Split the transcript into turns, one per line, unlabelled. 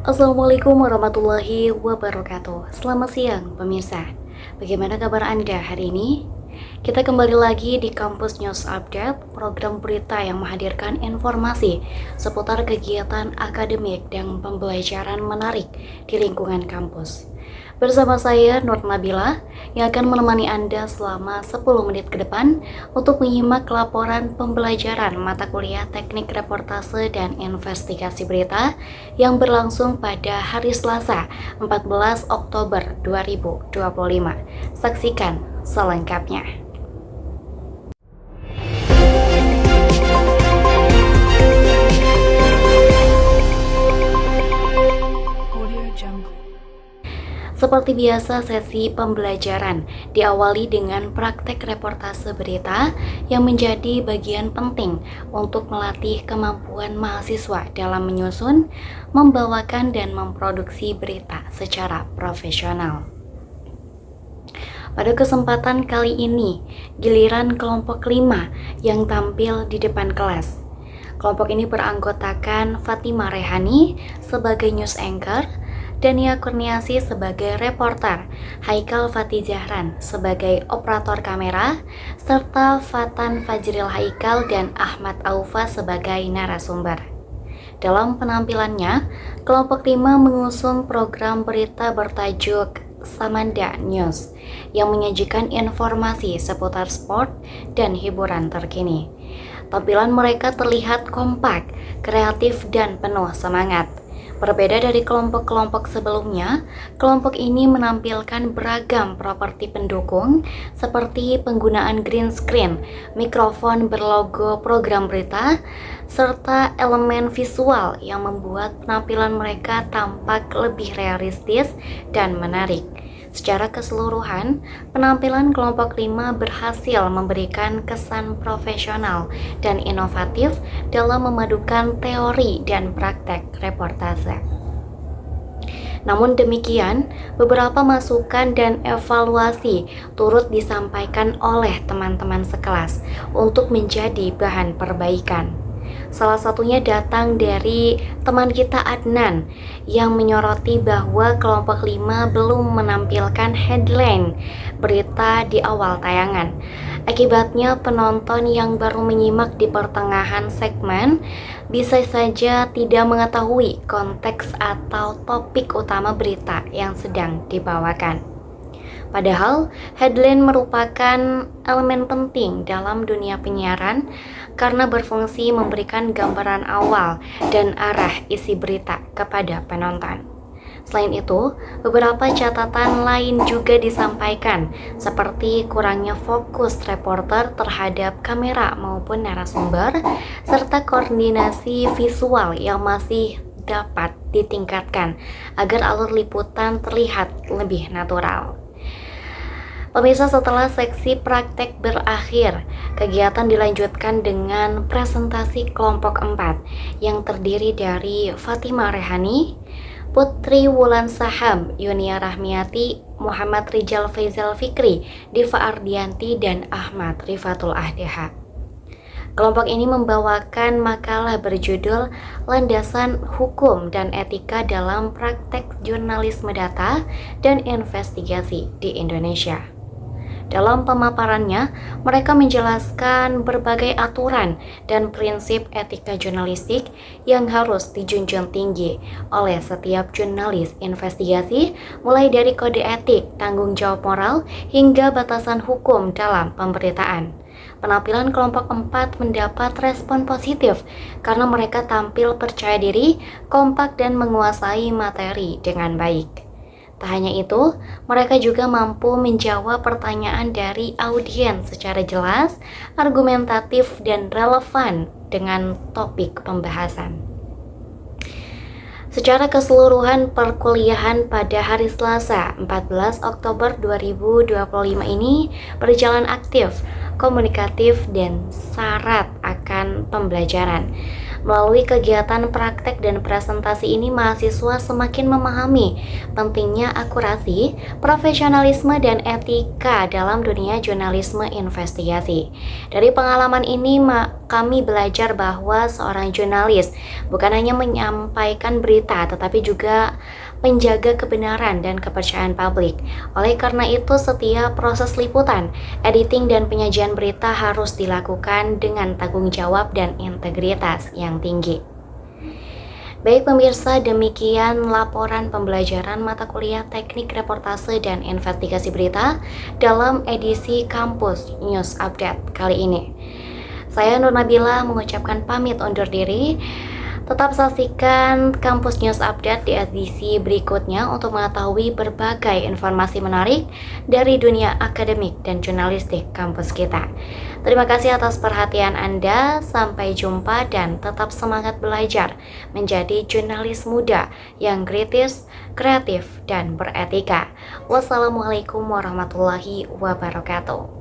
Assalamualaikum warahmatullahi wabarakatuh. Selamat siang pemirsa. Bagaimana kabar Anda hari ini? Kita kembali lagi di Kampus News Update, program berita yang menghadirkan informasi seputar kegiatan akademik dan pembelajaran menarik di lingkungan kampus. Bersama saya Nur Nabila yang akan menemani Anda selama 10 menit ke depan untuk menyimak laporan pembelajaran mata kuliah Teknik Reportase dan Investigasi Berita yang berlangsung pada hari Selasa 14 Oktober 2025. Saksikan selengkapnya. Seperti biasa, sesi pembelajaran diawali dengan praktek reportase berita yang menjadi bagian penting untuk melatih kemampuan mahasiswa dalam menyusun, membawakan, dan memproduksi berita secara profesional. Pada kesempatan kali ini, giliran kelompok 5 yang tampil di depan kelas. Kelompok ini beranggotakan Fatima Rehani sebagai news anchor, Dania Kurniasi sebagai reporter, Haikal Fatih Zahran sebagai operator kamera, serta Fatan Fajril Haikal dan Ahmad Aufa sebagai narasumber. Dalam penampilannya, kelompok 5 mengusung program berita bertajuk Samanda News yang menyajikan informasi seputar sport dan hiburan terkini. Tampilan mereka terlihat kompak, kreatif, dan penuh semangat. Berbeda dari kelompok-kelompok sebelumnya, kelompok ini menampilkan beragam properti pendukung seperti penggunaan green screen, mikrofon berlogo program berita, serta elemen visual yang membuat penampilan mereka tampak lebih realistis dan menarik. Secara keseluruhan, penampilan kelompok 5 berhasil memberikan kesan profesional dan inovatif dalam memadukan teori dan praktek reportase. Namun demikian, beberapa masukan dan evaluasi turut disampaikan oleh teman-teman sekelas untuk menjadi bahan perbaikan. Salah satunya datang dari teman kita Adnan yang menyoroti bahwa kelompok 5 belum menampilkan headline berita di awal tayangan. Akibatnya penonton yang baru menyimak di pertengahan segmen bisa saja tidak mengetahui konteks atau topik utama berita yang sedang dibawakan. Padahal, headline merupakan elemen penting dalam dunia penyiaran karena berfungsi memberikan gambaran awal dan arah isi berita kepada penonton. Selain itu, beberapa catatan lain juga disampaikan, seperti kurangnya fokus reporter terhadap kamera maupun narasumber, serta koordinasi visual yang masih dapat ditingkatkan agar alur liputan terlihat lebih natural. Pemirsa, setelah seksi praktek berakhir, kegiatan dilanjutkan dengan presentasi kelompok 4 yang terdiri dari Fatima Rehani, Putri Wulan Saham, Yunia Rahmiati, Muhammad Rijal Faizal Fikri, Diva Ardianti, dan Ahmad Rifatul Ahdeha. Kelompok ini membawakan makalah berjudul Landasan Hukum dan Etika dalam Praktek Jurnalisme Data dan Investigasi di Indonesia. Dalam pemaparannya, mereka menjelaskan berbagai aturan dan prinsip etika jurnalistik yang harus dijunjung tinggi oleh setiap jurnalis investigasi, mulai dari kode etik, tanggung jawab moral, hingga batasan hukum dalam pemberitaan. Penampilan kelompok 4 mendapat respon positif karena mereka tampil percaya diri, kompak, dan menguasai materi dengan baik. Tak hanya itu, mereka juga mampu menjawab pertanyaan dari audiens secara jelas, argumentatif, dan relevan dengan topik pembahasan. Secara keseluruhan, perkuliahan pada hari Selasa 14 Oktober 2025 ini berjalan aktif, komunikatif, dan syarat akan pembelajaran. Melalui kegiatan praktek dan presentasi ini, mahasiswa semakin memahami pentingnya akurasi, profesionalisme, dan etika dalam dunia jurnalisme investigasi. Dari pengalaman ini, kami belajar bahwa seorang jurnalis bukan hanya menyampaikan berita, tetapi juga penjaga kebenaran dan kepercayaan publik. Oleh karena itu, setiap proses liputan, editing, dan penyajian berita harus dilakukan dengan tanggung jawab dan integritas yang tinggi. Baik pemirsa, demikian laporan pembelajaran mata kuliah Teknik Reportase dan Investigasi Berita dalam edisi Kampus News Update kali ini. Saya Nur Nabila mengucapkan pamit undur diri. Tetap saksikan Kampus News Update di edisi berikutnya untuk mengetahui berbagai informasi menarik dari dunia akademik dan jurnalistik kampus kita. Terima kasih atas perhatian Anda, sampai jumpa dan tetap semangat belajar menjadi jurnalis muda yang kritis, kreatif, dan beretika. Wassalamualaikum warahmatullahi wabarakatuh.